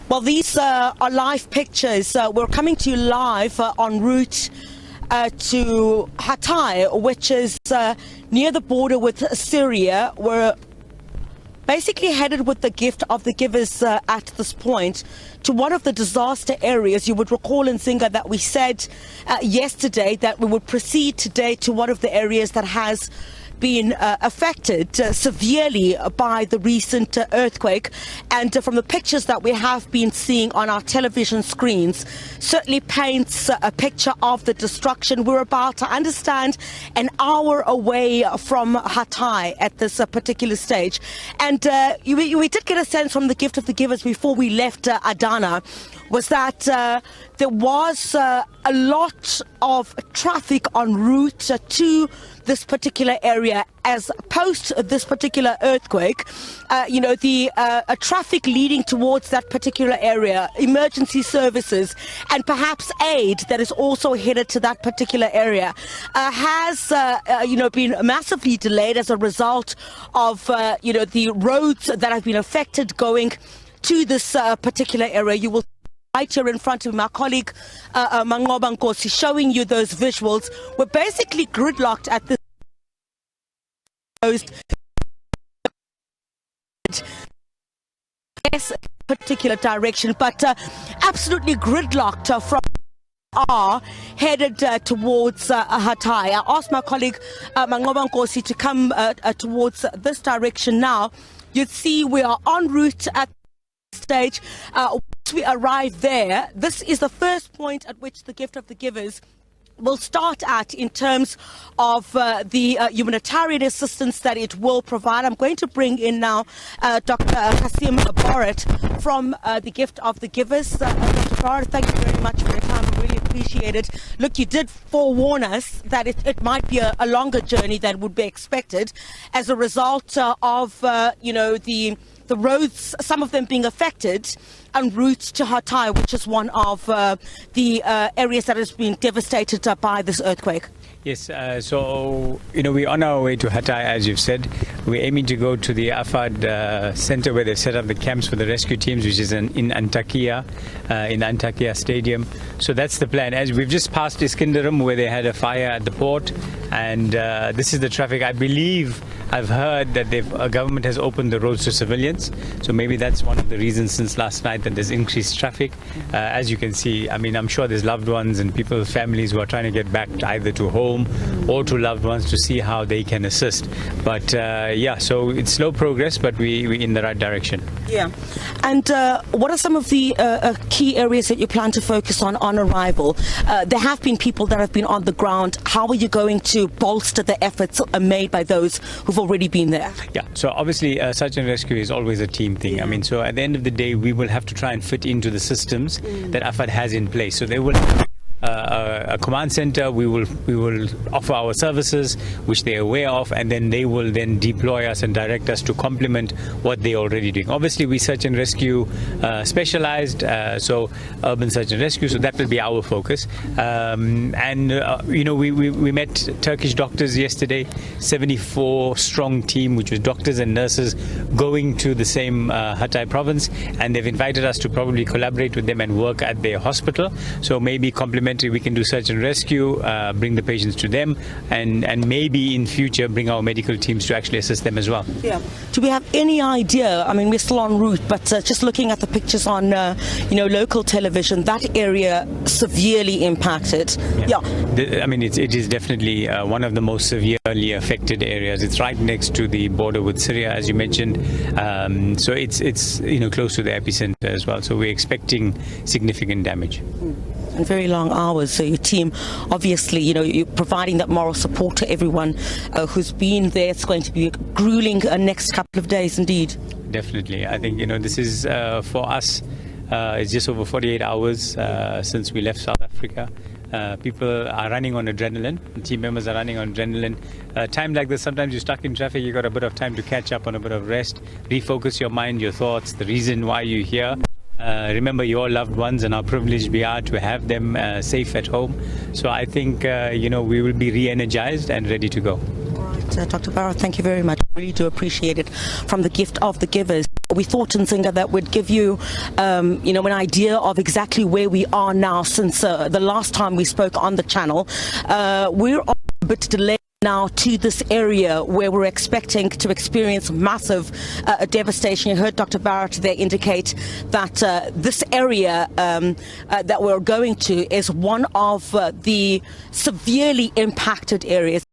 Well, these are live pictures. We're coming to you live en route to Hatay, which is near the border with Syria. We're basically headed with the gift of the givers at this point to one of the disaster areas. You would recall in Zinga that we said yesterday that we would proceed today to one of the areas that has been affected severely by the recent earthquake, and from the pictures that we have been seeing on our television screens certainly paints a picture of the destruction. We're about to understand an hour away from Hatay at this particular stage, and we did get a sense from the gift of the givers before we left Adana was that there was a lot of traffic en route to this particular area as post this particular earthquake. The traffic leading towards that particular area, emergency services and perhaps aid that is also headed to that particular area has been massively delayed as a result of the roads that have been affected going to this particular area. You will right here in front of my colleague Mangoba Nkosi showing you those visuals. We're basically gridlocked at this particular direction, but absolutely gridlocked from are headed towards Hatay. I asked my colleague Mangoba Nkosi to come towards this direction now. You'd see we are en route at stage. Once we arrive there, this is the first point at which the gift of the givers will start at in terms of the humanitarian assistance that it will provide. I'm going to bring in now Dr. Kasim Barrett from the gift of the givers. Dr. Barrett, thank you very much for your time. I really appreciate it. Look, you did forewarn us that it might be a longer journey than would be expected as a result of the roads, some of them being affected, en route to Hatay, which is one of the areas that has been devastated by this earthquake. Yes, we're on our way to Hatay, as you've said. We're aiming to go to the Afad center where they've set up the camps for the rescue teams, which is in Antakya, in the Antakya Stadium. So that's the plan. As we've just passed Iskenderun, where they had a fire at the port, and this is the traffic. I believe I've heard that government has opened the roads to civilians, so maybe that's one of the reasons since last night that there's increased traffic. As you can see, I mean, I'm sure there's loved ones and people, families who are trying to get back either to home or to loved ones to see how they can assist. But so it's slow progress, but we're in the right direction. Yeah. And what are some of the key areas that you plan to focus on arrival? There have been people that have been on the ground. How are you going to bolster the efforts made by those who've already been there? Yeah, so obviously search and rescue is always a team thing. I mean, so at the end of the day, we will have to try and fit into the systems that AFAD has in place. So they will a command center, we will offer our services which they are aware of, and then they will then deploy us and direct us to complement what they're already doing. Obviously we search and rescue specialized, so urban search and rescue, so that will be our focus. We met Turkish doctors yesterday, 74 strong team, which was doctors and nurses going to the same Hatay province, and they've invited us to probably collaborate with them and work at their hospital. So maybe complementary, we can do search and rescue, bring the patients to them, and maybe in future bring our medical teams to actually assist them as well. Yeah. Do we have any idea? I mean, we're still en route, but just looking at the pictures on local television, that area severely impacted. Yeah. It is definitely one of the most severely affected areas. It's right next to the border with Syria, as you mentioned. So it's close to the epicenter as well. So we're expecting significant damage. And very long hours. So your team, obviously, you're providing that moral support to everyone who's been there. It's going to be a grueling next couple of days indeed. Definitely. I think, this is for us, it's just over 48 hours since we left South Africa. People are running on adrenaline. Team members are running on adrenaline. Time like this, sometimes you're stuck in traffic, you got a bit of time to catch up on a bit of rest, refocus your mind, your thoughts, the reason why you're here. Remember your loved ones and how privileged we are to have them safe at home. So I think, we will be re-energized and ready to go. Right. Dr. Barra, thank you very much. I really do appreciate it. From the gift of the givers. We thought, Nzinga, that would give you, an idea of exactly where we are now since the last time we spoke on the channel. We're a bit delayed now to this area where we're expecting to experience massive devastation. You heard Dr. Barrett there indicate that this area that we're going to is one of the severely impacted areas.